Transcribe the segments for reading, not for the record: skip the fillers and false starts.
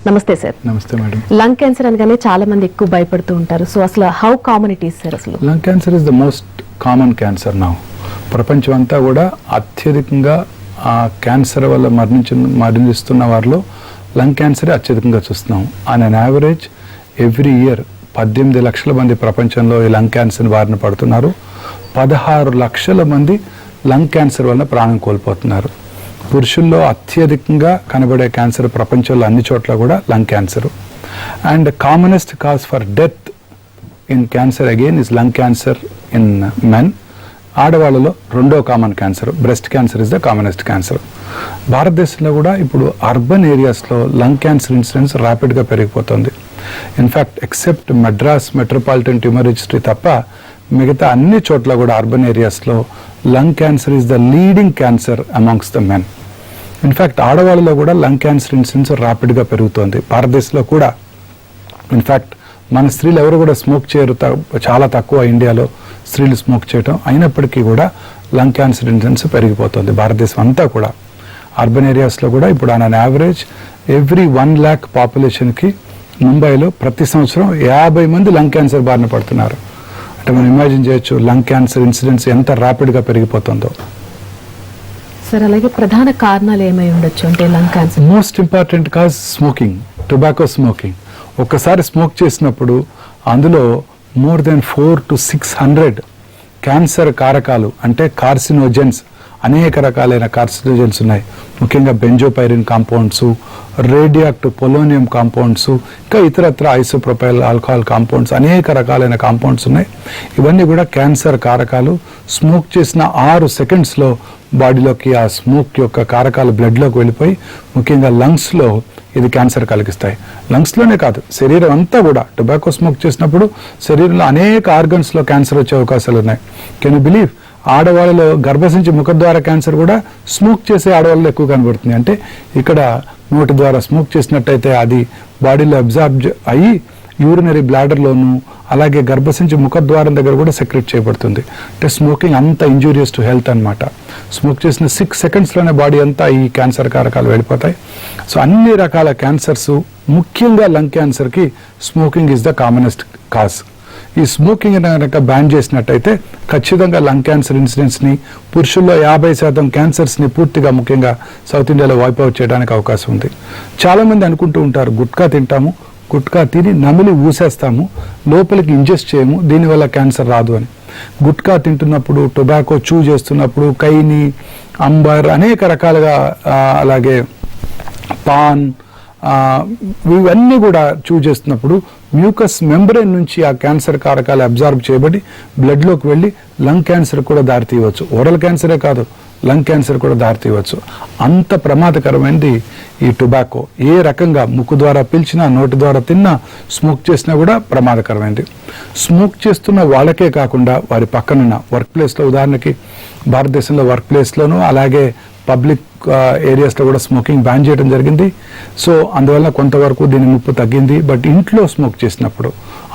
నమస్తే సార్. నమస్తే madam. Lung cancer అనగానే చాలా మంది ఎక్కువ భయపడుతూ ఉంటారు. సో అసలు how common it is sir? అసలు lung cancer is the most common cancer now. ప్రపంచం అంతా కూడా అత్యధికంగా ఆ క్యాన్సర్ వల్ల మరణిస్తున్న వారిలో లంగ్ క్యాన్సరే అత్యధికంగా చూస్తున్నాం. On an average every year 18 లక్షల మంది ప్రపంచంలో ఈ లంగ్ క్యాన్సర్ బారిన పడుతున్నారు. 16 లక్షల మంది లంగ్ క్యాన్సర్ వలన ప్రాణం కోల్పోతున్నారు. పురుషుల్లో అత్యధికంగా కనబడే క్యాన్సర్ ప్రపంచంలో అన్ని చోట్ల కూడా lung cancer. And commonest cause for death in cancer again is lung cancer in men. ఆడవాళ్ళలో రెండో common cancer breast cancer is the commonest cancer. భారతదేశంలో కూడా ఇప్పుడు అర్బన్ ఏరియాస్లో లంగ్ క్యాన్సర్ ఇన్సిడెన్స్ ర్యాపిడ్గా పెరిగిపోతుంది. In fact except Madras metropolitan tumour registry తప్ప మిగతా అన్ని చోట్ల కూడా అర్బన్ ఏరియాస్లో lung cancer is the leading cancer amongst the men. In fact ఆడవాళ్ళలో కూడా లంగ్ క్యాన్సర్ ఇన్సిడెన్స్ ర్యాపిడ్గా పెరుగుతోంది భారతదేశంలో కూడా. ఇన్ఫ్యాక్ట్ మన స్త్రీలు ఎవరు కూడా స్మోక్ చేయరు, చాలా తక్కువ ఇండియాలో స్త్రీలు స్మోక్ చేయటం. అయినప్పటికీ కూడా లంగ్ క్యాన్సర్ ఇన్సిడెన్స్ పెరిగిపోతుంది భారతదేశం అంతా కూడా. అర్బన్ ఏరియాస్లో కూడా ఇప్పుడు ఆన్ యావరేజ్ ఎవ్రీ 1 lakh పాపులేషన్కి ముంబైలో ప్రతి సంవత్సరం 50 మంది లంగ్ క్యాన్సర్ బారిన పడుతున్నారు. అంటే మనం ఇమాజిన్ చేయొచ్చు లంగ్ క్యాన్సర్ ఇన్సిడెన్స్ ఎంత ర్యాపిడ్గా పెరిగిపోతుందో. సార్ అలాగే ప్రధాన కారణాలు ఏమై ఉండొచ్చు అంటే lung cancer? Most important cause smoking, tobacco smoking. ఒక్కసారి స్మోక్ చేసినప్పుడు అందులో మోర్ దెన్ 400 to 600 క్యాన్సర్ కారకాలు అంటే కార్సినోజెన్స్, అనేక రకాలైన కార్సినోజెన్స్ ఉన్నాయి. ముఖ్యంగా బెంజోపైరిన్ కాంపౌండ్స్, రేడియాక్టివ్ పొలోనియం కాంపౌండ్స్, ఇంకా ఇతరత్ర ఐసోప్రొపైల్ ఆల్కహాల్ కాంపౌండ్స్, అనేక రకాలైన కాంపౌండ్స్ ఉన్నాయి. ఇవన్నీ కూడా క్యాన్సర్ కారకాలు. స్మోక్ చేసిన 6 సెకండ్స్లో బాడీలోకి ఆ స్మోక్ యొక్క కారకాలు బ్లడ్లోకి వెళ్ళిపోయి ముఖ్యంగా లంగ్స్లో ఇది క్యాన్సర్ కలిగిస్తాయి. లంగ్స్లోనే కాదు, శరీరం అంతా కూడా. టొబాకో స్మోక్ చేసినప్పుడు శరీరంలో అనేక ఆర్గన్స్లో క్యాన్సర్ వచ్చే అవకాశాలు ఉన్నాయి. Can you believe? ఆడవాళ్ళలో గర్భసించి ముఖద్వార క్యాన్సర్ కూడా స్మోక్ చేసే ఆడవాళ్ళలో ఎక్కువ కనబడుతుంది. అంటే ఇక్కడ నోటి ద్వారా స్మోక్ చేసినట్టయితే అది బాడీలో అబ్జార్బ్ అయ్యి యూరినరీ బ్లాడర్లోను అలాగే గర్భసించి ముఖద్వారం దగ్గర కూడా సెక్రెట్ చేయబడుతుంది. అంటే స్మోకింగ్ అంత ఇంజూరియస్ టు హెల్త్ అనమాట. స్మోక్ చేసిన 6 సెకండ్స్లోనే బాడీ అంతా ఈ క్యాన్సర్ కారకాలు వెళ్ళిపోతాయి. సో అన్ని రకాల క్యాన్సర్స్, ముఖ్యంగా లంగ్ క్యాన్సర్కి smoking is the commonest cause. ఈ స్మోకింగ్ కనుక బ్యాన్ చేసినట్టయితే ఖచ్చితంగా లంగ్ క్యాన్సర్ ఇన్సిడెన్స్ని, పురుషుల్లో 50% క్యాన్సర్స్ని పూర్తిగా ముఖ్యంగా సౌత్ ఇండియాలో వైప్ అవుట్ చేయడానికి అవకాశం ఉంది. చాలామంది అనుకుంటూ ఉంటారు గుట్కా తింటాము, గుట్కా తిని నమిలి ఊసేస్తాము, లోపలికి ఇంజెస్ట్ చేయము, దీనివల్ల క్యాన్సర్ రాదు అని. గుట్కా తింటున్నప్పుడు, టొబాకో చూ చేస్తున్నప్పుడు, కైని, అంబర్, అనేక రకాలుగా అలాగే పాన్, ఇవన్నీ కూడా చూ చేస్తున్నప్పుడు మ్యూకస్ మెంబ్రెయిన్ నుంచి ఆ క్యాన్సర్ కారకాలు అబ్జార్బ్ చేయబడి బ్లడ్లోకి వెళ్ళి లంగ్ క్యాన్సర్ కూడా దారితీయవచ్చు. ఓరల్ క్యాన్సరే కాదు, లంగ్ క్యాన్సర్ కూడా దారితీయవచ్చు. అంత ప్రమాదకరమైనది ఈ టొబాకో. ఏ రకంగా ముక్కు ద్వారా పీల్చినా, నోటి ద్వారా తిన్నా, స్మోక్ చేసినా కూడా ప్రమాదకరమైనది. స్మోక్ చేస్తున్న వాళ్ళకే కాకుండా వారి పక్కనున్న వర్క్ ప్లేస్లో, ఉదాహరణకి భారతదేశంలో వర్క్ ప్లేస్లోనూ అలాగే పబ్లిక్ ఏరియాస్లో కూడా స్మోకింగ్ బ్యాన్ చేయడం జరిగింది. సో అందువల్ల కొంతవరకు దీని ముప్పు తగ్గింది. బట్ ఇంట్లో స్మోక్ చేసినప్పుడు,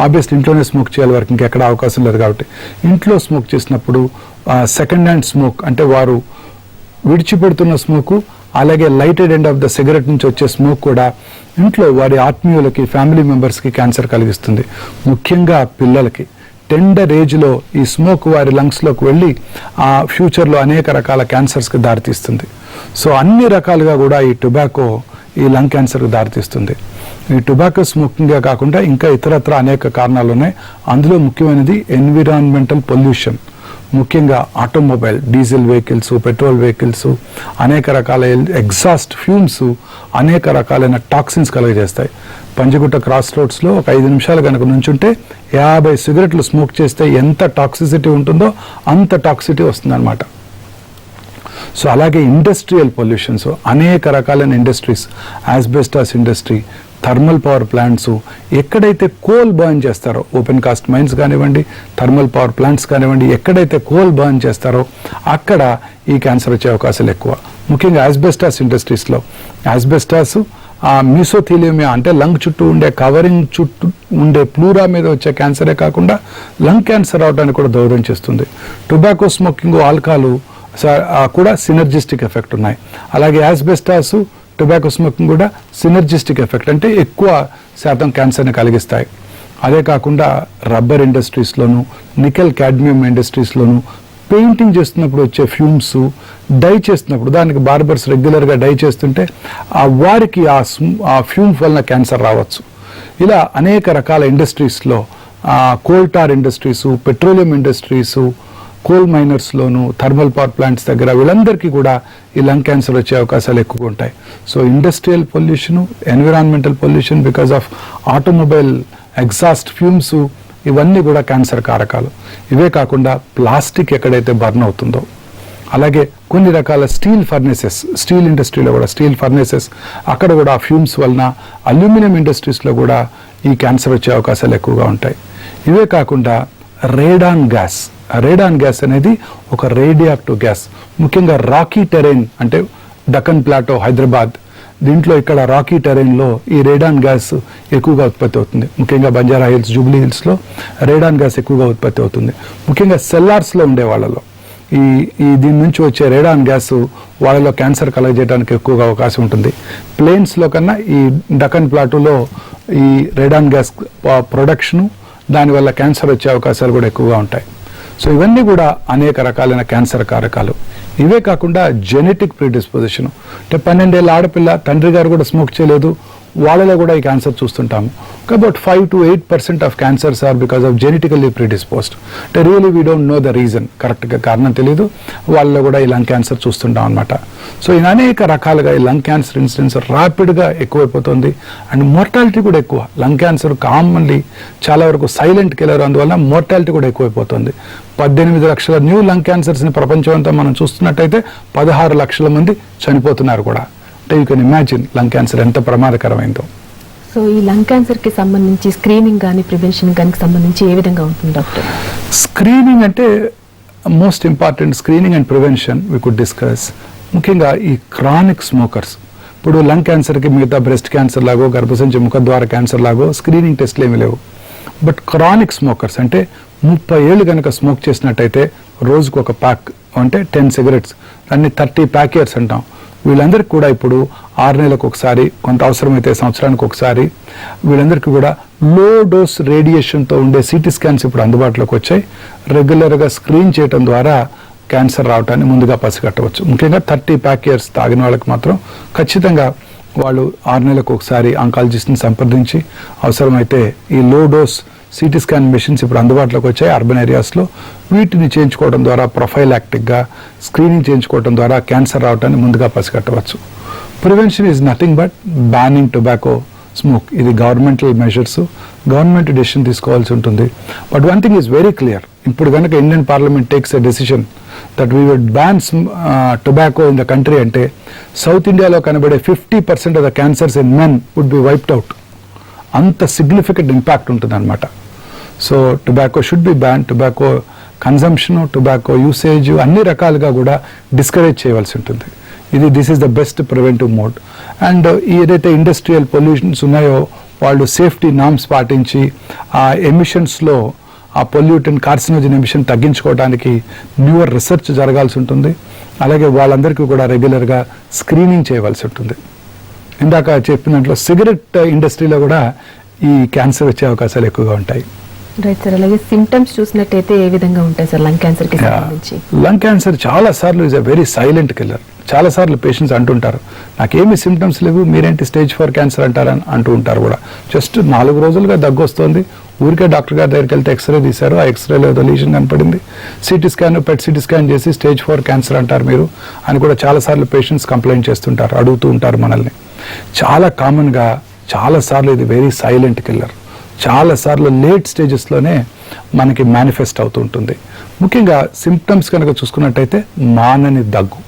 ఆబ్వియస్లీ ఇంట్లోనే స్మోక్ చేయాలి, వారికి ఇంకెక్కడ అవకాశం లేదు కాబట్టి, ఇంట్లో స్మోక్ చేసినప్పుడు సెకండ్ హ్యాండ్ స్మోక్ అంటే వారు విడిచిపెడుతున్న స్మోకు అలాగే lighted end of the cigarette నుంచి వచ్చే స్మోక్ కూడా ఇంట్లో వారి ఆత్మీయులకి, ఫ్యామిలీ మెంబర్స్కి క్యాన్సర్ కలిగిస్తుంది. ముఖ్యంగా పిల్లలకి టెండర్ ఏజ్లో ఈ స్మోక్ వారి లంగ్స్లోకి వెళ్ళి ఆ ఫ్యూచర్లో అనేక రకాల క్యాన్సర్స్కి దారితీస్తుంది. సో అన్ని రకాలుగా కూడా ఈ టొబాకో ఈ లంగ్ క్యాన్సర్కి దారితీస్తుంది. ఈ టొబాకో స్మోకింగ్గా కాకుండా ఇంకా ఇతరత్ర అనేక కారణాలు ఉన్నాయి. అందులో ముఖ్యమైనది ఎన్విరాన్మెంటల్ పొల్యూషన్. ముఖ్యంగా automobile, diesel vehicles, petrol vehicles, అనేక రకాల ఎగ్జాస్ట్ ఫ్యూమ్స్ అనేక రకాలైన టాక్సిన్స్ కలుగజేస్తాయి. పంజగుట్ట క్రాస్ రోడ్స్లో ఒక 5 నిమిషాలు కనుక నుంచుంటే 50 సిగరెట్లు స్మోక్ చేస్తే ఎంత టాక్సిసిటీ ఉంటుందో అంత టాక్సిటీ వస్తుందన్నమాట. సో అలాగే ఇండస్ట్రియల్ పొల్యూషన్స్, అనేక రకాలైన industries, asbestos industry, thermal power plants, ఎక్కడైతే కోల్ బర్న్ చేస్తారో, ఓపెన్ కాస్ట్ మైన్స్ కానివ్వండి, థర్మల్ పవర్ ప్లాంట్స్ కానివ్వండి, ఎక్కడైతే కోల్ బర్న్ చేస్తారో అక్కడ ఈ క్యాన్సర్ వచ్చే అవకాశాలు ఎక్కువ. ముఖ్యంగా యాస్బెస్టాస్ ఇండస్ట్రీస్లో యాస్బెస్టాస్ మ్యూసోథీలియమియా అంటే లంగ్ చుట్టూ ఉండే కవరింగ్ చుట్టూ ఉండే ప్లూరా మీద వచ్చే క్యాన్సరే కాకుండా లంగ్ క్యాన్సర్ అవడానికి కూడా దోహదం చేస్తుంది. టొబాకో స్మోకింగ్, ఆల్కహాల్ కూడా సినర్జిస్టిక్ ఎఫెక్ట్ ఉన్నాయి. అలాగే యాస్బెస్టాస్ టొబాకో స్మోకింగ్ కూడా సినర్జిస్టిక్ ఎఫెక్ట్, అంటే ఎక్కువ శాతం క్యాన్సర్ని కలిగిస్తాయి. అదే కాకుండా రబ్బర్ ఇండస్ట్రీస్లోను, నికెల్ క్యాడ్మియం ఇండస్ట్రీస్లోను పెయింటింగ్ చేస్తున్నప్పుడు వచ్చే ఫ్యూమ్స్, డై చేస్తున్నప్పుడు దానికి బార్బర్స్ రెగ్యులర్గా డై చేస్తుంటే వారికి ఆ ఫ్యూమ్స్ వలన క్యాన్సర్ రావచ్చు. ఇలా అనేక రకాల ఇండస్ట్రీస్లో, coal tar industries, petroleum industries, coal మైనర్స్లోను, థర్మల్ పవర్ ప్లాంట్స్ దగ్గర వీళ్ళందరికీ కూడా ఈ లంగ్ క్యాన్సర్ వచ్చే అవకాశాలు ఎక్కువగా ఉంటాయి. So industrial pollution, environmental pollution because of automobile exhaust fumes, ఇవన్నీ కూడా క్యాన్సర్ కారకాలు. ఇవే కాకుండా ప్లాస్టిక్ ఎక్కడైతే బర్న్ అవుతుందో, అలాగే కొన్ని రకాల స్టీల్ ఫర్నేసెస్, స్టీల్ ఇండస్ట్రీలో కూడా స్టీల్ ఫర్నేసెస్, అక్కడ కూడా ఆ ఫ్యూమ్స్ వలన, అల్యూమినియం ఇండస్ట్రీస్లో కూడా ఈ క్యాన్సర్ వచ్చే అవకాశాలు ఎక్కువగా ఉంటాయి. ఇవే కాకుండా రేడాన్ గ్యాస్, రేడాన్ గ్యాస్ అనేది ఒక రేడియాక్టివ్ గ్యాస్, ముఖ్యంగా రాకీ టెరైన్ అంటే డక్కన్ ప్లాటో, హైదరాబాద్, దీంట్లో ఇక్కడ రాకీ టెరైన్లో ఈ రేడాన్ గ్యాస్ ఎక్కువగా ఉత్పత్తి అవుతుంది. ముఖ్యంగా బంజారా హిల్స్, జూబ్లీ హిల్స్లో రేడాన్ గ్యాస్ ఎక్కువగా ఉత్పత్తి అవుతుంది. ముఖ్యంగా సెల్లార్స్లో ఉండే వాళ్ళలో ఈ దీని నుంచి వచ్చే రేడాన్ గ్యాస్ వాళ్ళలో క్యాన్సర్ కలగజేయడానికి ఎక్కువగా అవకాశం ఉంటుంది. ప్లేన్స్లో కన్నా ఈ డక్కన్ ప్లాటోలో ఈ రేడాన్ గ్యాస్ ప్రొడక్షను, దానివల్ల క్యాన్సర్ వచ్చే అవకాశాలు కూడా ఎక్కువగా ఉంటాయి. సో ఇవన్నీ కూడా అనేక రకాలైన క్యాన్సర్ కారకాలు. ఇవే కాకుండా జెనెటిక్ ప్రీడిస్పోజిషన్, అంటే 12 ఏళ్ళ ఆడపిల్ల తండ్రి గారు కూడా స్మోక్ చేయలేదు, వాళ్ళలో కూడా ఈ క్యాన్సర్ చూస్తుంటాము. About 5 to 8% of cancers are because of genetically predisposed. అంటే really we don't know the reason, కరెక్ట్గా కారణం తెలియదు, వాళ్ళలో కూడా ఈ లంగ్ క్యాన్సర్ చూస్తుంటాం అనమాట. సో ఈ అనేక రకాలుగా ఈ లంగ్ క్యాన్సర్ ఇన్సిడెన్స్ ర్యాపిడ్గా ఎక్కువైపోతుంది. అండ్ మోర్టాలిటీ కూడా ఎక్కువ. లంగ్ క్యాన్సర్ కామన్లీ చాలా వరకు సైలెంట్ కిల్లర్, అందువల్ల మోర్టాలిటీ కూడా ఎక్కువైపోతుంది. 18 లక్షల న్యూ లంగ్ క్యాన్సర్స్ని ప్రపంచం అంతా మనం చూస్తున్నట్టయితే 16 లక్షల మంది చనిపోతున్నారు కూడా. అంటే you can imagine lung cancer ఎంత ప్రమాదకరమైందో. సో ఈ లంగ్ క్యాన్సర్ కి సంబంధించి స్క్రీనింగ్ కానీ ప్రివెన్షన్ కానీ సంబంధించి ఏ విధంగా ఉంటుంది డాక్టర్? స్క్రీనింగ్ అంటే most important. Screening and prevention we could discuss. ముఖ్యంగా ఈ క్రానిక్ స్మోకర్స్, ఇప్పుడు లంగ్ క్యాన్సర్కి మిగతా బ్రెస్ట్ క్యాన్సర్ లాగో, గర్భసంచి ముఖద్వార క్యాన్సర్ లాగో స్క్రీనింగ్ టెస్ట్లు ఏమీ లేవు. బట్ క్రానిక్ స్మోకర్స్ అంటే 30 ఏళ్ళు కనుక స్మోక్ చేసినట్టయితే రోజుకు ఒక ప్యాక్, అంటే 10 సిగరెట్స్, దాన్ని 30 ప్యాక్ ఇయర్స్ అంటాం. వీళ్ళందరికీ కూడా ఇప్పుడు 6 నెలలకు ఒకసారి, కొంత అవసరమైతే సంవత్సరానికి ఒకసారి, వీళ్ళందరికీ కూడా లో డోస్ రేడియేషన్తో ఉండే సిటీ స్కాన్స్ ఇప్పుడు అందుబాటులోకి వచ్చాయి. రెగ్యులర్గా స్క్రీన్ చేయడం ద్వారా క్యాన్సర్ రావటాన్ని ముందుగా పసిగట్టవచ్చు. ముఖ్యంగా 30 ప్యాక్ ఇయర్స్ తాగిన వాళ్ళకి మాత్రం ఖచ్చితంగా వాళ్ళు 6 నెలలకు ఒకసారి ఆంకాలజిస్ట్ని సంప్రదించి అవసరమైతే ఈ low dose CT scan machines ఇప్పుడు అందుబాటులోకి వచ్చాయి అర్బన్ ఏరియాస్లో. వీటిని చేయించుకోవడం ద్వారా, ప్రొఫైలాక్టిక్గా స్క్రీనింగ్ చేయించుకోవడం ద్వారా క్యాన్సర్ రావటాన్ని ముందుగా పసిగట్టవచ్చు. Prevention is nothing but banning tobacco smoke. ఇది గవర్నమెంటల్ మెజర్స్, గవర్నమెంట్ డెసిషన్ తీసుకోవాల్సి ఉంటుంది. But one thing is very clear, ఇప్పుడు కనుక Indian parliament takes a decision that we would ban tobacco in the country అంటే south ఇండియాలో కనబడే 50% of the cancers in men would be wiped out. అంత significant impact ఉంటుంది అనమాట. So tobacco should be ban. Tobacco consumption, tobacco usage అన్ని రకాలుగా కూడా discourage చేయవలసి ఉంటుంది. This is the best preventive mode. And ఏదైతే ఇండస్ట్రియల్ పొల్యూషన్స్ ఉన్నాయో వాళ్ళు సేఫ్టీ నామ్స్ పాటించి ఆ ఎమిషన్స్లో ఆ పొల్యూటెంట్ కార్సినోజన్ ఎమిషన్ తగ్గించుకోవడానికి న్యూయర్ రీసెర్చ్ జరగాల్సి ఉంటుంది. అలాగే వాళ్ళందరికీ కూడా రెగ్యులర్గా స్క్రీనింగ్ చేయవలసి ఉంటుంది. ఇందాక చెప్పినట్లు సిగరెట్ ఇండస్ట్రీలో కూడా ఈ క్యాన్సర్ వచ్చే అవకాశాలు ఎక్కువగా ఉంటాయి. Right sir. అలాగే సిమ్టమ్స్ చూసినట్టయితే ఏ విధంగా ఉంటాయి సార్ లంగ్ క్యాన్సర్ కి సంబంధించి? లంగ్ క్యాన్సర్ చాలా సార్లు is a very silent killer. చాలా సార్లు పేషెంట్స్ అంటుంటారు, నాకేమీ సిమ్టమ్స్ లేవు, మీరేంటి స్టేజ్ 4 క్యాన్సర్ అంటారని అంటూ ఉంటారు కూడా. జస్ట్ 4 రోజులుగా దగ్గు వస్తుంది, ఊరికే డాక్టర్ గారి దగ్గరికి వెళ్తే ఎక్స్రే తీశారు, ఆ ఎక్స్రేలో ఏదో లీషన్ కనపడింది, city scan, PET CT scan చేసి స్టేజ్ 4 క్యాన్సర్ అంటారు మీరు అని కూడా చాలాసార్లు పేషెంట్స్ కంప్లైంట్ చేస్తుంటారు, అడుగుతూ ఉంటారు మనల్ని. చాలా కామన్గా చాలాసార్లు ఇది వెరీ సైలెంట్ కిల్లర్. చాలాసార్లు లేట్ స్టేజెస్లోనే మనకి మేనిఫెస్ట్ అవుతూ ఉంటుంది. ముఖ్యంగా సిమ్టమ్స్ కనుక చూసుకున్నట్టయితే మానని దగ్గు,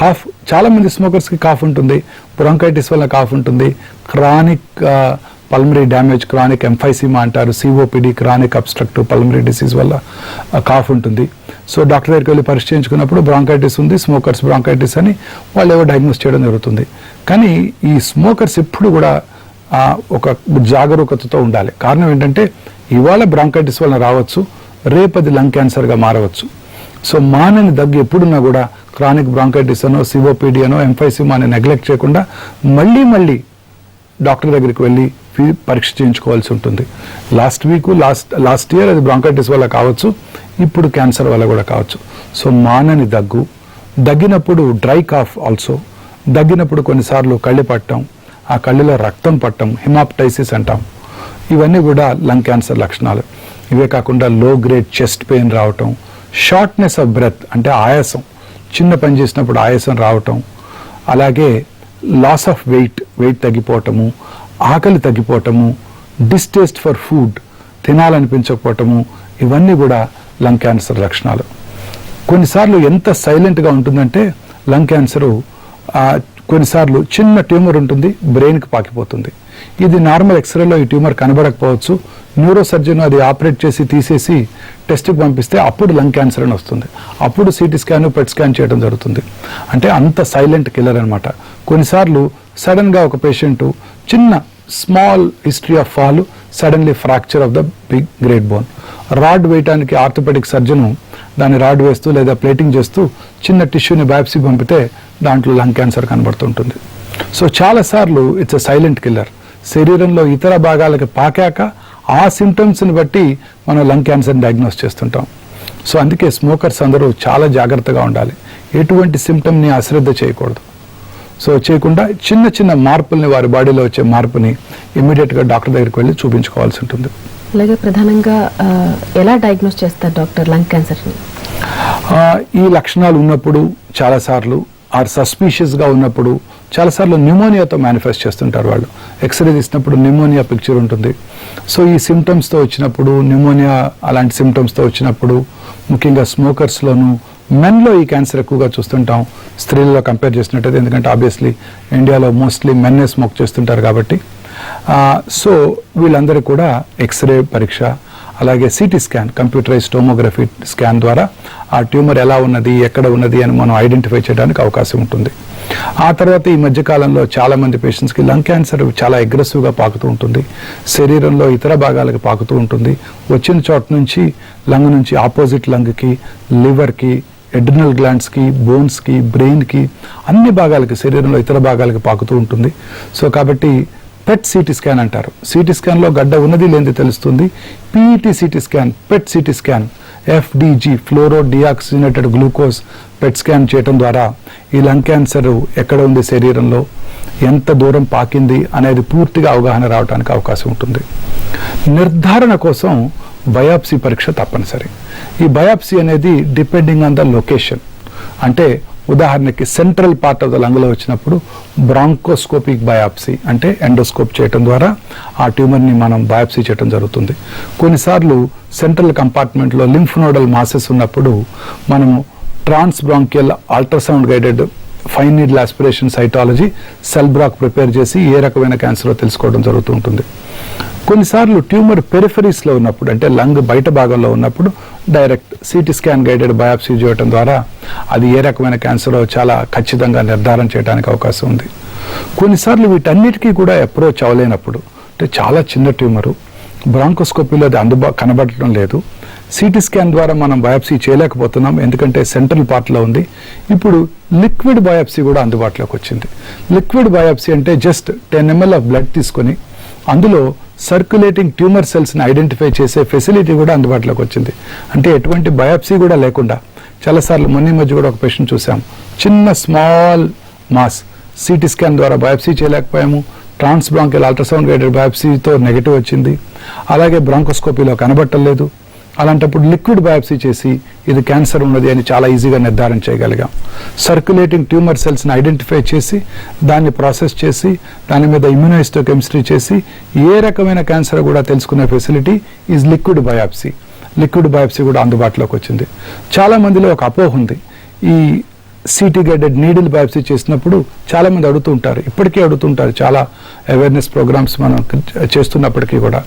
కాఫ్. చాలామంది స్మోకర్స్కి కాఫ్ ఉంటుంది, బ్రాంకైటిస్ వల్ల కాఫ్ ఉంటుంది, క్రానిక్ పల్మరీ డ్యామేజ్, క్రానిక్ ఎంఫైసిమా అంటారు, COPD, chronic obstructive pulmonary disease వల్ల కాఫ్ ఉంటుంది. సో డాక్టర్ దగ్గరికి వెళ్ళి పరీక్ష చేయించుకున్నప్పుడు బ్రాంకైటిస్ ఉంది, స్మోకర్స్ బ్రాంకైటిస్ అని వాళ్ళు ఏవో డయాగ్నోస్ చేయడం జరుగుతుంది. కానీ ఈ స్మోకర్స్ ఎప్పుడు కూడా ఒక జాగరూకతతో ఉండాలి. కారణం ఏంటంటే ఇవాళ బ్రాంకైటిస్ వల్ల రావచ్చు, రేపది లంగ్ క్యాన్సర్గా మారవచ్చు. సో మానని దగ్గు ఎప్పుడున్నా కూడా క్రానిక్ బ్రాంకైటిస్ అనో సిఓపిడి అనో ఎంఫైసిమా అని నెగ్లెక్ట్ చేయకుండా మళ్ళీ డాక్టర్ దగ్గరికి వెళ్ళి పరీక్ష చేయించుకోవాల్సి ఉంటుంది. లాస్ట్ ఇయర్ అది బ్రాంకైటిస్ వల్ల కావచ్చు, ఇప్పుడు క్యాన్సర్ వల్ల కూడా కావచ్చు. సో మానని దగ్గినప్పుడు డ్రై కాఫ్ ఆల్సో, దగ్గినప్పుడు కొన్నిసార్లు కళ్ళు పట్టడం, ఆ కళ్ళులో రక్తం పట్టడం, హిమాప్టైసిస్ అంటాం. ఇవన్నీ కూడా లంగ్ క్యాన్సర్ లక్షణాలు. ఇవే కాకుండా లో గ్రేడ్ చెస్ట్ పెయిన్ రావటం, షార్ట్నెస్ ఆఫ్ బ్రెత్ అంటే ఆయాసం, చిన్న పని చేసినప్పుడు ఆయాసం రావటం, అలాగే లాస్ ఆఫ్ వెయిట్ తగ్గిపోవటము, ఆకలి తగ్గిపోవటము, డిస్టేస్ట్ ఫర్ ఫుడ్ తినాలనిపించకపోవటము, ఇవన్నీ కూడా లంగ్ క్యాన్సర్ లక్షణాలు. కొన్నిసార్లు ఎంత సైలెంట్గా ఉంటుందంటే లంగ్ క్యాన్సరు కొన్నిసార్లు చిన్న ట్యూమర్ ఉంటుంది, బ్రెయిన్కి పాకిపోతుంది. ఇది నార్మల్ ఎక్స్రేలో ఈ ట్యూమర్ కనబడకపోవచ్చు, న్యూరో సర్జన్ అది ఆపరేట్ చేసి తీసేసి టెస్ట్కి పంపిస్తే అప్పుడు లంగ్ క్యాన్సర్ అని వస్తుంది. అప్పుడు సిటీ స్కాన్ పెట్ స్కాన్ చేయడం జరుగుతుంది. అంటే అంత సైలెంట్ కిల్లర్ అనమాట. కొన్నిసార్లు సడన్గా ఒక పేషెంట్ చిన్న small history of fall, suddenly fracture of the big great bone, rod వేయటానికి ఆర్థోపెడిక్ సర్జను దాన్ని రాడ్ వేస్తూ లేదా ప్లేటింగ్ చేస్తూ చిన్న టిష్యూని బయాప్సీ పంపితే దాంట్లో లంగ్ క్యాన్సర్ కనబడుతుంటుంది. సో చాలాసార్లు ఇట్స్ ఎ సైలెంట్ కిల్లర్. శరీరంలో ఇతర భాగాలకు పాకాక ఆ సిమ్టమ్స్ని బట్టి మనం లంగ్ క్యాన్సర్ని డయాగ్నోస్ చేస్తుంటాం. సో అందుకే స్మోకర్స్ అందరూ చాలా జాగ్రత్తగా ఉండాలి, ఎటువంటి సిమ్టమ్ని అశ్రద్ధ చేయకూడదు. సో చేయకుండా చిన్న మార్పుల్ని, వారి బాడీలో వచ్చే మార్పుని ఇమ్మీడియట్గా డాక్టర్ దగ్గరికి వెళ్ళి చూపించుకోవాల్సి ఉంటుంది. అలాగే ప్రధానంగా ఎలా డయాగ్నోస్ చేస్తారు డాక్టర్ లంగ్ క్యాన్సర్ని? ఈ లక్షణాలు ఉన్నప్పుడు చాలాసార్లు సస్పీషియస్గా ఉన్నప్పుడు చాలాసార్లు న్యూమోనియాతో మేనిఫెస్ట్ చేస్తుంటారు వాళ్ళు. ఎక్స్రే తీసినప్పుడు న్యూమోనియా పిక్చర్ ఉంటుంది. సో ఈ సిమ్టమ్స్తో వచ్చినప్పుడు, న్యూమోనియా అలాంటి సిమ్టమ్స్తో వచ్చినప్పుడు, ముఖ్యంగా స్మోకర్స్లోను, మెన్లో ఈ క్యాన్సర్ ఎక్కువగా చూస్తుంటాం స్త్రీలలో కంపేర్ చేసినట్టయితే, ఎందుకంటే ఆబ్వియస్లీ ఇండియాలో మోస్ట్లీ మెన్నే స్మోక్ చేస్తుంటారు కాబట్టి. సో వీళ్ళందరూ కూడా ఎక్స్రే పరీక్ష, అలాగే CT scan, computerise tomography scan ద్వారా ఆ ట్యూమర్ ఎలా ఉన్నది, ఎక్కడ ఉన్నది అని మనం ఐడెంటిఫై చేయడానికి అవకాశం ఉంటుంది. ఆ తర్వాత ఈ మధ్యకాలంలో చాలామంది పేషెంట్స్కి లంగ్ క్యాన్సర్ చాలా అగ్రెసివ్గా పాకుతూ ఉంటుంది, శరీరంలో ఇతర భాగాలకు పాకుతూ ఉంటుంది. వచ్చిన చోట నుంచి లంగ్ నుంచి ఆపోజిట్ లంగ్కి, లివర్కి, ఎడ్రినల్ గ్లాండ్స్కి, బోన్స్కి, బ్రెయిన్కి, అన్ని భాగాలకి, శరీరంలో ఇతర భాగాలకి పాకుతూ ఉంటుంది. సో కాబట్టి పెట్ సిటీ స్కాన్ అంటారు. సిటీ స్కాన్లో గడ్డ ఉన్నది లేనిది తెలుస్తుంది. PET CT scan, PET CT scan, FDG fluoro deoxygenated glucose PET scan చేయడం ద్వారా ఈ లంగ్ క్యాన్సర్ ఎక్కడ ఉంది శరీరంలో, ఎంత దూరం పాకింది అనేది పూర్తిగా అవగాహన రావడానికి అవకాశం ఉంటుంది. నిర్ధారణ కోసం బయాప్సీ పరీక్ష తప్పనిసరి. ఈ బయాప్సీ అనేది డిపెండింగ్ ఆన్ ద లొకేషన్, అంటే ఉదాహరణకి సెంట్రల్ పార్ట్ ఆఫ్ ద లంగ్లో వచ్చినప్పుడు బ్రాంకోస్కోపిక్ బయాప్సీ అంటే ఎండోస్కోప్ చేయడం ద్వారా ఆ ట్యూమర్ని మనం బయాప్సీ చేయడం జరుగుతుంది. కొన్నిసార్లు సెంట్రల్ కంపార్ట్మెంట్లో లింఫ్ నోడల్ మాసెస్ ఉన్నప్పుడు మనము trans bronchial ultrasound guided fine needle aspiration cytology cell block prepare చేసి ఏ రకమైన క్యాన్సరో తెలుసుకోవడం జరుగుతూ ఉంటుంది. కొన్నిసార్లు ట్యూమర్ పెరిఫరీస్లో ఉన్నప్పుడు, అంటే లంగ్ బయట భాగంలో ఉన్నప్పుడు direct CT scan guided biopsy చేయడం ద్వారా అది ఏ రకమైన క్యాన్సరో చాలా ఖచ్చితంగా నిర్ధారణ చేయడానికి అవకాశం ఉంది. కొన్నిసార్లు వీటన్నిటికీ కూడా అప్రోచ్ అవ్వలేనప్పుడు, అంటే చాలా చిన్న ట్యూమరు, బ్రాంకోస్కోపీలో అది కనబడటం లేదు, సిటీ స్కాన్ ద్వారా మనం బయాప్సీ చేయలేకపోతున్నాం ఎందుకంటే సెంట్రల్ పార్ట్లో ఉంది. ఇప్పుడు లిక్విడ్ బయాప్సీ కూడా అందుబాటులోకి వచ్చింది. లిక్విడ్ బయాప్సీ అంటే జస్ట్ 10 ml ఆఫ్ బ్లడ్ తీసుకొని అందులో సర్క్యులేటింగ్ ట్యూమర్ సెల్స్ని ఐడెంటిఫై చేసే ఫెసిలిటీ కూడా అందుబాటులోకి వచ్చింది. అంటే ఎటువంటి బయాప్సీ కూడా లేకుండా, చాలాసార్లు మొన్న మధ్య కూడా ఒక పేషెంట్ చూసాం, చిన్న స్మాల్ మాస్ సిటీ స్కాన్ ద్వారా బయాప్సీ చేయలేకపోయాము, ట్రాన్స్ బ్రాంకియల్ అల్ట్రాసౌండ్ గైడెడ్ బయాప్సీతో నెగిటివ్ వచ్చింది, అలాగే బ్రాంకోస్కోపీలో కనబట్టలేదు. అలాంటప్పుడు లిక్విడ్ బయాప్సీ చేసి ఇది క్యాన్సర్ ఉన్నది అని చాలా ఈజీగా నిర్ధారణ చేయగలిగాం. సర్క్యులేటింగ్ ట్యూమర్ సెల్స్ని ఐడెంటిఫై చేసి దాన్ని ప్రాసెస్ చేసి దాని మీద ఇమ్యూనోహిస్టోకెమిస్ట్రీ చేసి ఏ రకమైన క్యాన్సర్ కూడా తెలుసుకునే facility is liquid biopsy. Liquid biopsy కూడా అందుబాటులోకి వచ్చింది. చాలా మందిలో ఒక అపోహ ఉంది, ఈ సిటీ గైడెడ్ నీడిల్ బయాప్సీ చేసినప్పుడు చాలామంది అడుగుతుంటారు, ఇప్పటికీ అడుగుతుంటారు, చాలా అవేర్నెస్ ప్రోగ్రామ్స్ మనం చేస్తున్నప్పటికీ కూడా,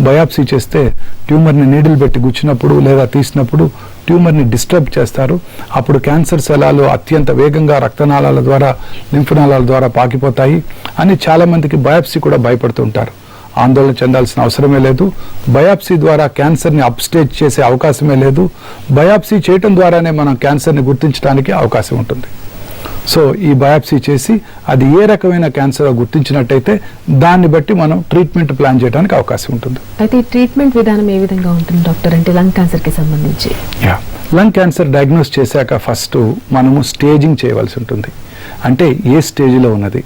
బయాప్సీ చేస్తే ట్యూమర్ని నీడిల్ పెట్టి గుచ్చినప్పుడు లేదా తీసినప్పుడు ట్యూమర్ని డిస్టర్బ్ చేస్తారు, అప్పుడు క్యాన్సర్ శలాలు అత్యంత వేగంగా రక్తనాళాల ద్వారా, లింఫ్ నాళాల ద్వారా పాకిపోతాయి అని చాలామందికి బయాప్సీ కూడా భయపడుతుంటారు. ఆందోళన చెందాల్సిన అవసరమే లేదు. బయాప్సీ ద్వారా క్యాన్సర్ని అప్స్టేజ్ చేసే అవకాశమే లేదు. బయాప్సీ చేయటం ద్వారానే మనం క్యాన్సర్ని గుర్తించడానికి అవకాశం ఉంటుంది. సో ఈ బయాప్సీ చేసి అది ఏ రకమైన క్యాన్సర్ గుర్తించినట్టయితే దాన్ని బట్టి మనం ట్రీట్మెంట్ ప్లాన్ చేయడానికి అవకాశం ఉంటుంది. అయితే ఈ ట్రీట్మెంట్ విధానం ఏ విధంగా ఉంటుంది డాక్టర్, అంటే లంగ్ క్యాన్సర్కి సంబంధించి? లంగ్ క్యాన్సర్ డయాగ్నోస్ చేశాక ఫస్ట్ మనము స్టేజింగ్ చేయవలసి ఉంటుంది. అంటే ఏ స్టేజ్లో ఉన్నది,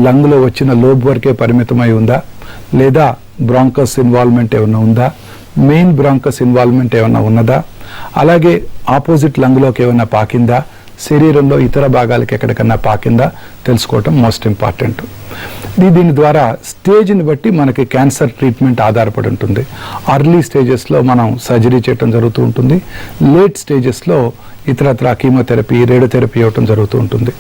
లంగ్లో వచ్చిన లోబ్ వరకే పరిమితమై ఉందా, లేదా బ్రాంకస్ ఇన్వాల్వ్మెంట్ ఏమైనా ఉందా, మెయిన్ బ్రాంకస్ ఇన్వాల్వ్మెంట్ ఏమైనా ఉన్నదా, అలాగే ఆపోజిట్ లంగ్లోకి ఏమైనా పాకిందా, శరీరంలో ఇతర భాగాలకి ఎక్కడికన్నా పాకిందా తెలుసుకోవటం మోస్ట్ ఇంపార్టెంట్. దీని ద్వారా స్టేజ్ని బట్టి మనకి క్యాన్సర్ ట్రీట్మెంట్ ఆధారపడి ఉంటుంది. అర్లీ స్టేజెస్లో మనం సర్జరీ చేయటం జరుగుతూ ఉంటుంది. లేట్ స్టేజెస్లో ఇతరత్ర కీమోథెరపీ, రేడియోథెరపీ ఇవ్వటం జరుగుతూ ఉంటుంది.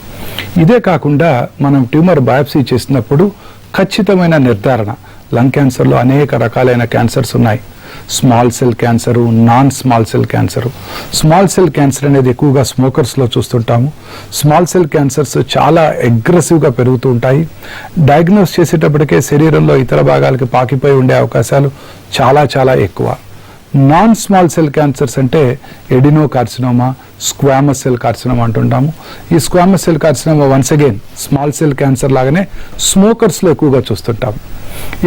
ఇదే కాకుండా మనం ట్యూమర్ బయాప్సీ చేసినప్పుడు ఖచ్చితమైన నిర్ధారణ, లంగ్ క్యాన్సర్లో అనేక రకాలైన క్యాన్సర్స్ ఉన్నాయి. Small cell cancer, non small cell cancer. Small cell cancer అనేది ఎక్కువగా స్మోకర్స్లో చూస్తుంటాము. స్మాల్ సెల్ క్యాన్సర్స్ చాలా అగ్రెసివ్గా పెరుగుతూ ఉంటాయి. డయాగ్నోస్ చేసేటప్పటికే శరీరంలో ఇతర భాగాలకి పాకిపోయి ఉండే అవకాశాలు చాలా చాలా ఎక్కువ. నాన్ స్మాల్ సెల్ క్యాన్సర్స్ అంటే adenocarcinoma, squamous cell carcinoma అంటుంటాము. ఈ squamous cell carcinoma once again small cell cancer లాగానే స్మోకర్స్లో ఎక్కువగా చూస్తుంటాము.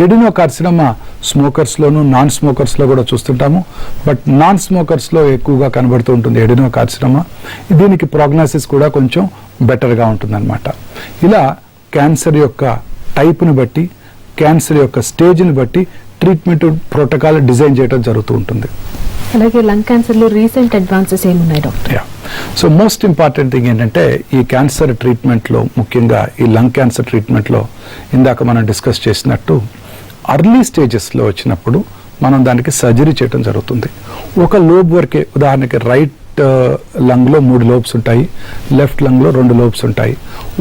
ఎడినో కార్సినోమా స్మోకర్స్లోను నాన్ స్మోకర్స్లో కూడా చూస్తుంటాము. బట్ నాన్ స్మోకర్స్లో ఎక్కువగా కనబడుతూ ఉంటుంది ఎడినో కార్సినోమా. దీనికి ప్రోగ్నోసిస్ కూడా కొంచెం బెటర్గా ఉంటుందన్నమాట. ఇలా క్యాన్సర్ యొక్క టైప్ని బట్టి, క్యాన్సర్ యొక్క స్టేజ్ని బట్టి ట్రీట్మెంట్ ప్రోటోకాల్ డిజైన్ చేయడం జరుగుతూ ఉంటుంది. అలాగే లంగ్ క్యాన్సర్లో రీసెంట్ అడ్వాన్సెస్ ఏమున్నాయి doctor? So most important thing ఏంటంటే ఈ క్యాన్సర్ ట్రీట్మెంట్లో, ముఖ్యంగా ఈ లంగ్ క్యాన్సర్ ట్రీట్మెంట్లో ఇందాక మనం డిస్కస్ చేసినట్టు అర్లీ స్టేజెస్లో వచ్చినప్పుడు మనం దానికి సర్జరీ చేయడం జరుగుతుంది. ఒక లోబ్ వరకే, ఉదాహరణకి రైట్ లంగ్లో 3 లోబ్స్ ఉంటాయి, లెఫ్ట్ లంగ్లో 2 లోబ్స్ ఉంటాయి.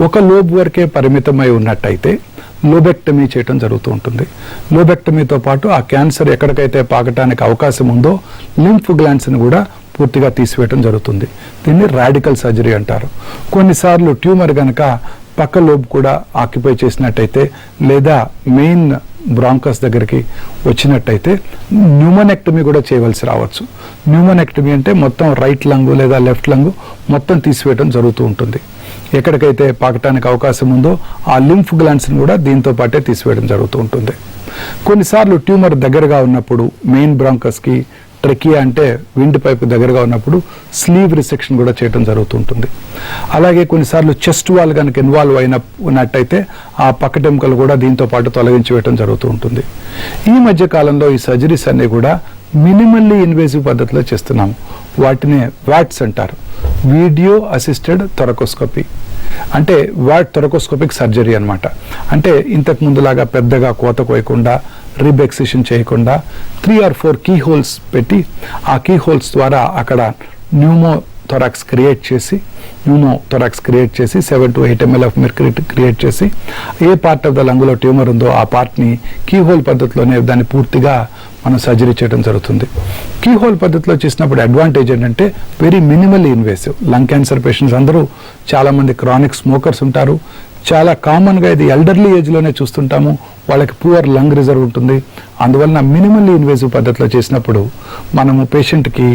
ఒక లోబ్ వరకే పరిమితమై ఉన్నట్టయితే లోబెక్టమీ చేయడం జరుగుతూ ఉంటుంది. లోబెక్టమీతో పాటు ఆ క్యాన్సర్ ఎక్కడికైతే పాకటానికి అవకాశం ఉందో లింఫ్ గ్లాండ్స్ని కూడా పూర్తిగా తీసివేయడం జరుగుతుంది. దీన్ని రాడికల్ సర్జరీ అంటారు. కొన్నిసార్లు ట్యూమర్ కనుక పక్క లోబ్ కూడా ఆక్యుపై చేసినట్టయితే, లేదా మెయిన్ బ్రాంకస్ దగ్గరికి వచ్చినట్టయితే న్యూమోనెక్టమీ కూడా చేయవలసి రావచ్చు. న్యూమోనెక్టమీ అంటే మొత్తం రైట్ లంగ్ లేదా లెఫ్ట్ లంగ్ మొత్తం తీసివేయడం జరుగుతూ ఉంటుంది. ఎక్కడికైతే పాకటానికి అవకాశం ఉందో ఆ లింఫ్ గ్లాండ్స్ని కూడా దీంతో పాటే తీసివేయడం జరుగుతూ ఉంటుంది. కొన్నిసార్లు ట్యూమర్ దగ్గరగా ఉన్నప్పుడు, మెయిన్ బ్రాంకస్కి ట్రెకియా అంటే విండ్ పైప్ దగ్గరగా ఉన్నప్పుడు స్లీవ్ రిసెక్షన్ కూడా చేయడం జరుగుతూ ఉంటుంది. అలాగే కొన్నిసార్లు చెస్ట్ వాల్ కనుక ఇన్వాల్వ్ ఉన్నట్టయితే ఆ పక్కటెముకలు కూడా దీంతో పాటు తొలగించి వేయడం జరుగుతూ ఉంటుంది. ఈ మధ్య కాలంలో ఈ సర్జరీస్ అన్నీ కూడా మినిమల్లీ ఇన్వేసివ్ పద్ధతిలో చేస్తున్నాము. వాటినే వ్యాట్స్ అంటారు, వీడియో అసిస్టెడ్ థొరకోస్కోపీ. అంటే వాట్ థొరకోస్కోపిక్ సర్జరీ అనమాట. అంటే ఇంతకు ముందులాగా పెద్దగా కోత కోయకుండా, రిబ్ ఎక్సిషన్ చేయకుండా 3 or 4 కీ హోల్స్ పెట్టి ఆ కీ హోల్స్ ద్వారా అక్కడ న్యూమోథొరాక్స్ క్రియేట్ చేసి 7 to 8 ml of mercury create చేసి ఏ పార్ట్ ఆఫ్ ద లంగ్లో ట్యూమర్ ఉందో ఆ పార్ట్ని కీ హోల్ పద్ధతిలోనే దాన్ని పూర్తిగా మనం సర్జరీ చేయడం జరుగుతుంది. కీ హోల్ పద్ధతిలో చేసినప్పుడు అడ్వాంటేజ్ ఏంటంటే very minimally invasive. Lung cancer patients అందరూ చాలామంది క్రానిక్ స్మోకర్స్ ఉంటారు. చాలా కామన్గా ఇది ఎల్డర్లీ ఏజ్లోనే చూస్తుంటాము. వాళ్ళకి పువర్ లంగ్ రిజర్వ్ ఉంటుంది. అందువలన మినిమల్లీ ఇన్వేసివ్ పద్ధతిలో చేసినప్పుడు మనము పేషెంట్కి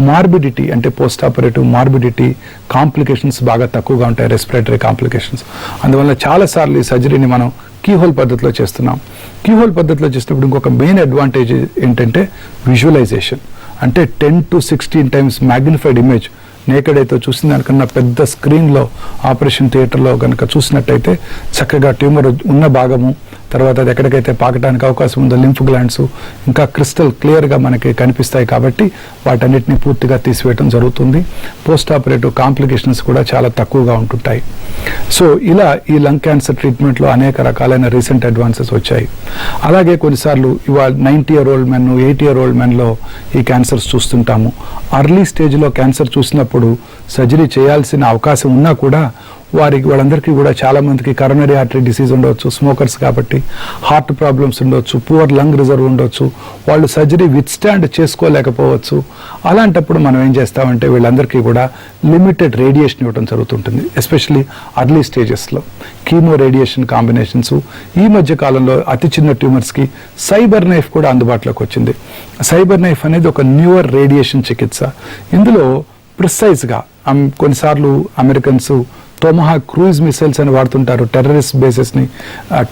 మార్బిడిటీ అంటే పోస్ట్ ఆపరేటివ్ మార్బిడిటీ కాంప్లికేషన్స్ బాగా తక్కువగా ఉంటాయి, రెస్పిరేటరీ కాంప్లికేషన్స్. అందువల్ల చాలాసార్లు ఈ సర్జరీని మనం కీహోల్ పద్ధతిలో చేస్తున్నాం. కీహోల్ పద్ధతిలో చేసినప్పుడు ఇంకొక మెయిన్ అడ్వాంటేజ్ ఏంటంటే విజువలైజేషన్. అంటే 10 to 16 times magnified image. Naked అయితే చూసిన దానికన్నా పెద్ద స్క్రీన్లో ఆపరేషన్ థియేటర్లో కనుక చూసినట్టయితే చక్కగా ట్యూమర్ ఉన్న భాగము, తర్వాత అది ఎక్కడికైతే పాకటానికి అవకాశం ఉందో లింఫ్ గ్లాండ్స్ ఇంకా క్రిస్టల్ క్లియర్గా మనకి కనిపిస్తాయి. కాబట్టి వాటన్నిటిని పూర్తిగా తీసివేయడం జరుగుతుంది. పోస్ట్ ఆపరేటివ్ కాంప్లికేషన్స్ కూడా చాలా తక్కువగా ఉంటుంటాయి. సో ఇలా ఈ లంగ్ క్యాన్సర్ ట్రీట్మెంట్లో అనేక రకాలైన రీసెంట్ అడ్వాన్సెస్ వచ్చాయి. అలాగే కొన్నిసార్లు ఇవాళ 90-year-old men, 80-year-old menలో ఈ క్యాన్సర్స్ చూస్తుంటాము. అర్లీ స్టేజ్లో క్యాన్సర్ చూసినప్పుడు సర్జరీ చేయాల్సిన అవకాశం ఉన్నా కూడా వాళ్ళందరికీ కూడా చాలా మందికి కరోనరీ ఆర్టరీ డిసీజ్ ఉండవచ్చు, స్మోకర్స్ కాబట్టి హార్ట్ ప్రాబ్లమ్స్ ఉండొచ్చు, పువర్ లంగ్ రిజర్వ్ ఉండొచ్చు, వాళ్ళు సర్జరీ విత్స్టాండ్ చేసుకోలేకపోవచ్చు. అలాంటప్పుడు మనం ఏం చేస్తామంటే వీళ్ళందరికీ కూడా లిమిటెడ్ రేడియేషన్ ఇవ్వడం జరుగుతుంటుంది. ఎస్పెషలీ అర్లీ స్టేజెస్లో కీమో రేడియేషన్ కాంబినేషన్స్. ఈ మధ్య కాలంలో అతి చిన్న ట్యూమర్స్కి సైబర్ నైఫ్ కూడా అందుబాటులోకి వచ్చింది. సైబర్ నైఫ్ అనేది ఒక న్యూయర్ రేడియేషన్ చికిత్స. ఇందులో ప్రిసైజ్గా కొన్నిసార్లు అమెరికన్స్ టొమహాక్ క్రూయిజ్ మిసైల్స్ అని వాడుతుంటారు టెర్రరిస్ట్ బేసెస్ని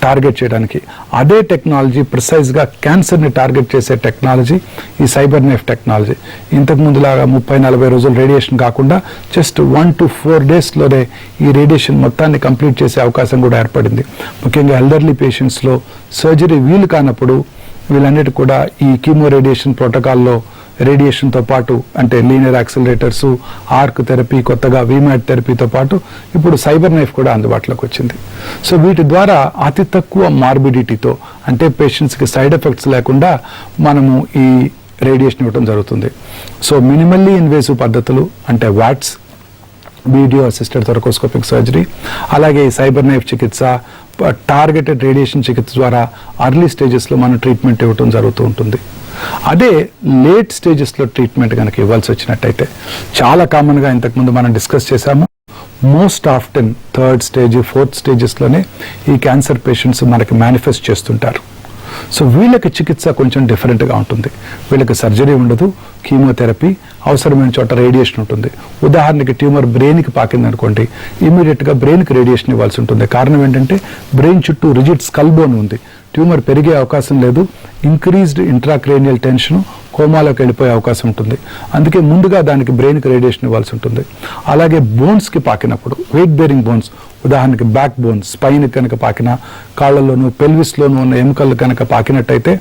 టార్గెట్ చేయడానికి. అదే టెక్నాలజీ ప్రిసైజ్గా క్యాన్సర్ని టార్గెట్ చేసే టెక్నాలజీ ఈ సైబర్ నైఫ్ టెక్నాలజీ. ఇంతకుముందులాగా 30-40 రోజులు రేడియేషన్ కాకుండా జస్ట్ 1 to 4 డేస్లోనే ఈ రేడియేషన్ మొత్తాన్ని కంప్లీట్ చేసే అవకాశం కూడా ఏర్పడింది. ముఖ్యంగా ఎల్డర్లీ పేషెంట్స్లో సర్జరీ వీలు కానప్పుడు వీళ్ళన్నిటి కూడా ఈ కీమో రేడియేషన్ ప్రోటోకాల్లో రేడియేషన్తో పాటు అంటే లీనియర్ యాక్సిలరేటర్స్, ఆర్క్ థెరపీ, కొత్తగా వీమాట్ థెరపీతో పాటు ఇప్పుడు సైబర్ నైఫ్ కూడా అందుబాటులోకి వచ్చింది. సో వీటి ద్వారా అతి తక్కువ మార్బిడిటీతో అంటే పేషెంట్స్కి సైడ్ ఎఫెక్ట్స్ లేకుండా మనము ఈ రేడియేషన్ ఇవ్వడం జరుగుతుంది. సో మినిమల్లీ ఇన్వేసివ్ పద్ధతులు అంటే watts, video assisted thoracoscopic surgery, అలాగే సైబర్ నైఫ్ చికిత్స, టార్గెటెడ్ రేడియేషన్ చికిత్స ద్వారా అర్లీ స్టేజెస్లో మనం ట్రీట్మెంట్ ఇవ్వడం జరుగుతూ ఉంటుంది. అదే లేట్ స్టేజెస్లో ట్రీట్మెంట్ కనుక ఇవ్వాల్సి వచ్చినట్టయితే చాలా కామన్గా ఇంతకుముందు మనం డిస్కస్ చేశాము. Most often 3rd stage 4th స్టేజెస్లోనే ఈ క్యాన్సర్ పేషెంట్స్ మనకి మేనిఫెస్ట్ చేస్తుంటారు. సో వీళ్ళకి చికిత్స కొంచెం డిఫరెంట్గా ఉంటుంది. వీళ్ళకి సర్జరీ ఉండదు, కీమోథెరపీ, అవసరమైన చోట రేడియేషన్ ఉంటుంది. ఉదాహరణకి ట్యూమర్ బ్రెయిన్కి పాకింది అనుకోండి, ఇమీడియట్గా బ్రెయిన్కి రేడియేషన్ ఇవ్వాల్సి ఉంటుంది. కారణం ఏంటంటే బ్రెయిన్ చుట్టూ రిజిడ్ స్కల్ బోన్ ఉంది, ట్యూమర్ పెరిగే అవకాశం లేదు, ఇంక్రీజ్డ్ ఇంట్రాక్రేనియల్ టెన్షన్, కోమాలోకి వెళ్ళిపోయే అవకాశం ఉంటుంది. అందుకే ముందుగా దానికి బ్రెయిన్కి రేడియేషన్ ఇవ్వాల్సి ఉంటుంది. అలాగే బోన్స్కి పాకినప్పుడు వెయిట్ బేరింగ్ బోన్స్, ఉదాహరణకి బ్యాక్ బోన్, స్పైన్ కనుక పాకిన, కాళ్ళలోను పెల్విస్లోనూ ఉన్న ఎముకలు కనుక పాకినట్టయితే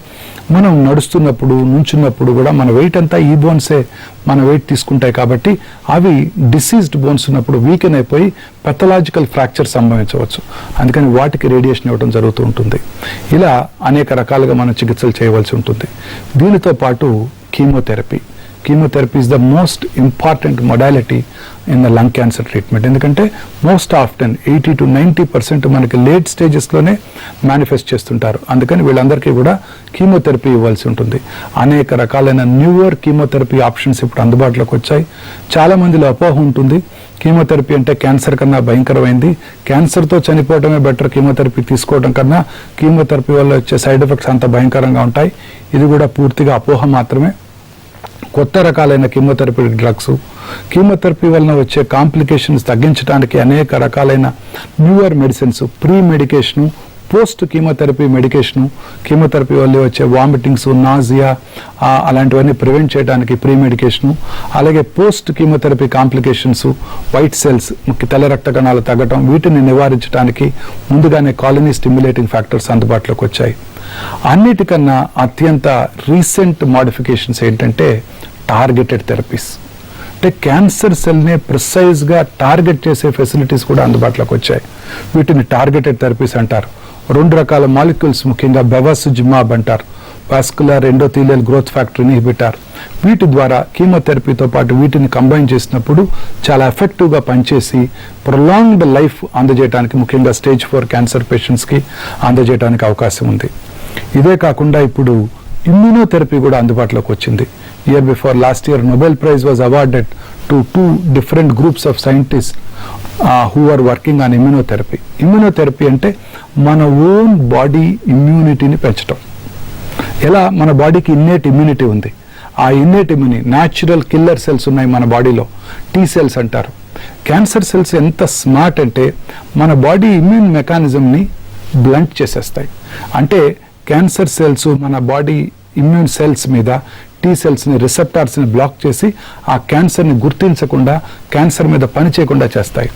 మనం నడుస్తున్నప్పుడు నుంచున్నప్పుడు కూడా మన వెయిట్ అంతా ఈ బోన్సే మన వెయిట్ తీసుకుంటాయి. కాబట్టి అవి డిసీజ్డ్ బోన్స్ ఉన్నప్పుడు వీకెన్ అయిపోయి పెథలాజికల్ ఫ్రాక్చర్ సంభవించవచ్చు. అందుకని వాటికి రేడియేషన్ ఇవ్వడం జరుగుతూ ఉంటుంది. ఇలా అనేక రకాలుగా మనం చికిత్సలు చేయవలసి ఉంటుంది. దీనితో పాటు chemotherapy is the most important modality in the lung cancer treatment. ఎందుకంటే మోస్ట్ ఆఫ్టెన్ 80 to 90% మనకి లేట్ స్టేజెస్లోనే మేనిఫెస్ట్ చేస్తుంటారు. అందుకని వీళ్ళందరికీ కూడా కీమోథెరపీ ఇవ్వాల్సి ఉంటుంది. అనేక రకాలైన న్యూయర్ కీమోథెరపీ ఆప్షన్స్ ఇప్పుడు అందుబాటులోకి వచ్చాయి. చాలా మందిలో అపోహ ఉంటుంది, కీమోథెరపీ అంటే క్యాన్సర్ కన్నా భయంకరమైంది, క్యాన్సర్తో చనిపోవడమే బెటర్ కీమోథెరపీ తీసుకోవడం కన్నా, కీమోథెరపీ వల్ల వచ్చే సైడ్ ఎఫెక్ట్స్ అంత భయంకరంగా ఉంటాయి. ఇది కూడా పూర్తిగా అపోహ మాత్రమే. కొత్త రకాలైన కీమోథెరపీ డ్రగ్స్, కీమోథెరపీ వలన వచ్చే కాంప్లికేషన్స్ తగ్గించడానికి అనేక రకాలైన newer medicines, pre medication, post chemotherapy medication, chemotherapy వల్ల వచ్చే వామిటింగ్స్, నాజియా అలాంటివన్నీ ప్రివెంట్ చేయడానికి ప్రీ మెడికేషను, అలాగే post chemotherapy complications, white cells, తెల్ల రక్త కణాలు తగ్గటం, వీటిని నివారించడానికి ముందుగానే కాలనీ స్టిమ్యులేటింగ్ ఫ్యాక్టర్స్ అందుబాటులోకి వచ్చాయి. అన్నిటికన్నా అత్యంత రీసెంట్ మోడిఫికేషన్స్ ఏంటంటే టార్గెటెడ్ థెరపీస్. అంటే క్యాన్సర్ సెల్ని ప్రిసైజ్గా టార్గెట్ చేసే ఫెసిలిటీస్ కూడా అందుబాటులోకి వచ్చాయి. వీటిని టార్గెటెడ్ థెరపీస్ అంటారు. 2 రకాల మాలిక్యూల్స్, ముఖ్యంగా బెవాసిజిమాబ్ అంటారు, vascular endothelial growth factor inhibitor. వీటి ద్వారా కీమోథెరపీతో పాటు వీటిని కంబైన్ చేసినప్పుడు చాలా ఎఫెక్టివ్గా పనిచేసి ప్రొలాంగ్డ్ లైఫ్ అందజేయడానికి, ముఖ్యంగా స్టేజ్ 4 క్యాన్సర్ పేషెంట్స్కి అందజేయడానికి అవకాశం ఉంది. ఇదే కాకుండా ఇప్పుడు ఇమ్యూనోథెరపీ కూడా అందుబాటులోకి వచ్చింది. Year before last year Nobel prize was awarded to 2 different groups of scientists who are working on immunotherapy. Immunotherapy అంటే మన ఓన్ బాడీ ఇమ్యూనిటీని పెంచడం. ఎలా మన బాడీకి ఇన్నేట్ ఇమ్యూనిటీ ఉంది, ఆ innate immunity, natural killer cells ఉన్నాయి మన బాడీలో, టీ సెల్స్ అంటారు. క్యాన్సర్ సెల్స్ ఎంత స్మార్ట్ అంటే మన బాడీ ఇమ్యూన్ మెకానిజంని బ్లంట్ చేసేస్తాయి. అంటే క్యాన్సర్ సెల్స్ మన బాడీ ఇమ్యూన్ సెల్స్ మీద టీ సెల్స్ని, రిసెప్టార్స్ని బ్లాక్ చేసి ఆ క్యాన్సర్ని గుర్తించకుండా, క్యాన్సర్ మీద పని చేయకుండా చేస్తాయి.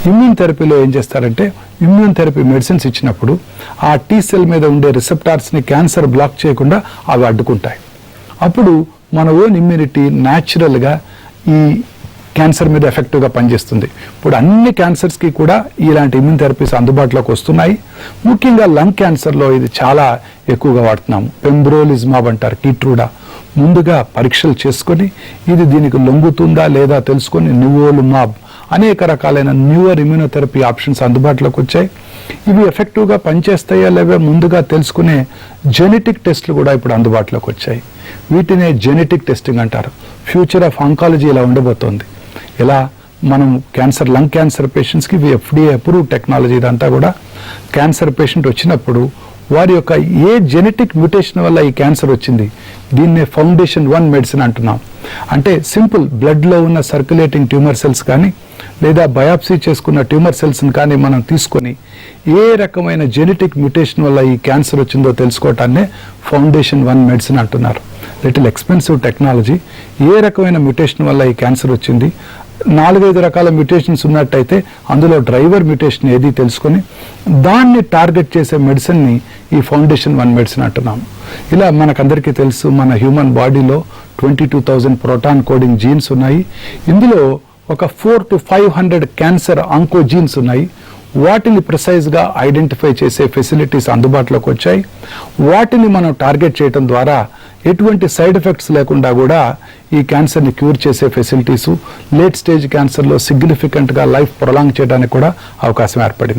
ఇమ్యూన్ థెరపీలో ఏం చేస్తారంటే ఇమ్యూన్ థెరపీ మెడిసిన్స్ ఇచ్చినప్పుడు ఆ టీ సెల్ మీద ఉండే రిసెప్టార్స్ని క్యాన్సర్ బ్లాక్ చేయకుండా అవి అడ్డుకుంటాయి. అప్పుడు మన ఓన్ ఇమ్యూనిటీ న్యాచురల్గా ఈ క్యాన్సర్ మీద ఎఫెక్టివ్గా పనిచేస్తుంది. ఇప్పుడు అన్ని క్యాన్సర్స్కి కూడా ఇలాంటి ఇమ్యూన్ థెరపీస్ అందుబాటులోకి వస్తున్నాయి. ముఖ్యంగా లంగ్ క్యాన్సర్లో ఇది చాలా ఎక్కువగా వాడుతున్నాము. పెంబ్రోలిజ్మాబ్ అంటారు, కీట్రూడా, ముందుగా పరీక్షలు చేసుకొని ఇది దీనికి లొంగుతుందా లేదా తెలుసుకొని నివోలుమాబ్ అనేక రకాలైన న్యూయర్ ఇమ్యూనోథెరపీ ఆప్షన్స్ అందుబాటులోకి వచ్చాయి. ఇవి ఎఫెక్టివ్గా పనిచేస్తాయా లేవో ముందుగా తెలుసుకునే జెనెటిక్ టెస్టులు కూడా ఇప్పుడు అందుబాటులోకి వచ్చాయి. వీటినే జెనెటిక్ టెస్టింగ్ అంటారు. ఫ్యూచర్ ఆఫ్ ఆంకాలజీ ఇలా ఉండబోతోంది. ఇలా మనం క్యాన్సర్, లంగ్ క్యాన్సర్ పేషెంట్స్కి FDA అప్రూవ్ టెక్నాలజీ ఇదంతా కూడా. క్యాన్సర్ పేషెంట్ వచ్చినప్పుడు వారి యొక్క ఏ జెనెటిక్ మ్యూటేషన్ వల్ల ఈ క్యాన్సర్ వచ్చింది, దీన్నే FoundationOne మెడిసిన్ అంటున్నాం. అంటే సింపుల్ బ్లడ్లో ఉన్న సర్క్యులేటింగ్ ట్యూమర్ సెల్స్ కానీ లేదా బయాప్సీ చేసుకున్న ట్యూమర్ సెల్స్ని కానీ మనం తీసుకొని ఏ రకమైన జెనెటిక్ మ్యూటేషన్ వల్ల ఈ క్యాన్సర్ వచ్చిందో తెలుసుకోవటాన్నే FoundationOne మెడిసిన్ అంటున్నారు. Little expensive technology. ఏ రకమైన మ్యూటేషన్ వల్ల ఈ క్యాన్సర్ వచ్చింది, 4-5 రకాల మ్యూటేషన్స్ ఉన్నట్టయితే అందులో డ్రైవర్ మ్యూటేషన్ ఏది తెలుసుకొని దాన్ని టార్గెట్ చేసే మెడిసిన్ని ఈ FoundationOne మెడిసిన్ అంటున్నాం. ఇలా మనకందరికీ తెలుసు మన హ్యూమన్ బాడీలో 22,000 ప్రోటాన్ కోడింగ్ జీన్స్ ఉన్నాయి. ఇందులో ఒక 400 to 500 క్యాన్సర్ ఆంకోజీన్స్ ఉన్నాయి. వాటిని ప్రిసైజ్గా ఐడెంటిఫై చేసే ఫెసిలిటీస్ అందుబాటులోకి వచ్చాయి. వాటిని మనం టార్గెట్ చేయడం ద్వారా ఎటువంటి సైడ్ ఎఫెక్ట్స్ లేకుండా కూడా ఈ క్యాన్సర్ని క్యూర్ చేసే ఫెసిలిటీసు, లేట్ స్టేజ్ క్యాన్సర్లో సిగ్నిఫికెంట్గా లైఫ్ ప్రొలాంగ్ చేయడానికి కూడా అవకాశం ఏర్పడింది.